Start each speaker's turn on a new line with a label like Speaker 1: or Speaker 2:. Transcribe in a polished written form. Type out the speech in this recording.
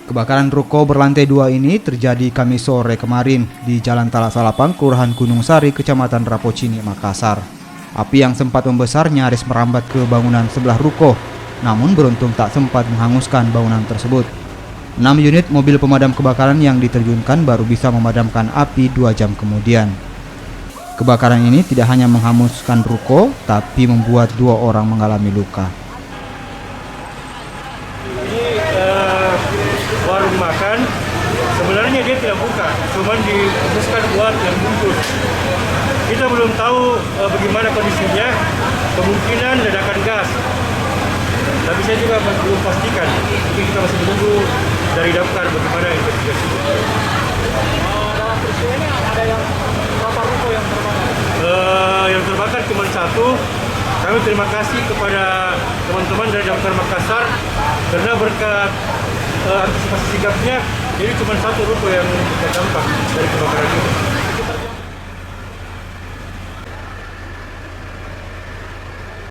Speaker 1: Kebakaran ruko berlantai 2 ini terjadi Kamis sore kemarin di Jalan Talak Salapang, Kelurahan Gunung Sari, Kecamatan Rapocini, Makassar. Api yang sempat membesar nyaris merambat ke bangunan sebelah ruko, namun beruntung tak sempat menghanguskan bangunan tersebut. 6 unit mobil pemadam kebakaran yang diterjunkan baru bisa memadamkan api 2 jam kemudian. Kebakaran ini tidak hanya menghanguskan ruko, tapi membuat 2 orang mengalami luka.
Speaker 2: Warung makan, sebenarnya dia tidak buka, cuma dikhususkan buat yang bungkus. Kita belum tahu bagaimana kondisinya, kemungkinan ledakan gas. Tapi saya juga belum pastikan, jadi kita masih menunggu dari damkar bagaimana investigasi. Dalam peristiwa ini ada yang berapa ruko yang terbakar? Yang terbakar cuma 1. Kami terima kasih kepada teman-teman dari damkar Makassar karena berkat antisipasi sigapnya, jadi cuma 1 ruko yang terdampak dari kebakaran ini.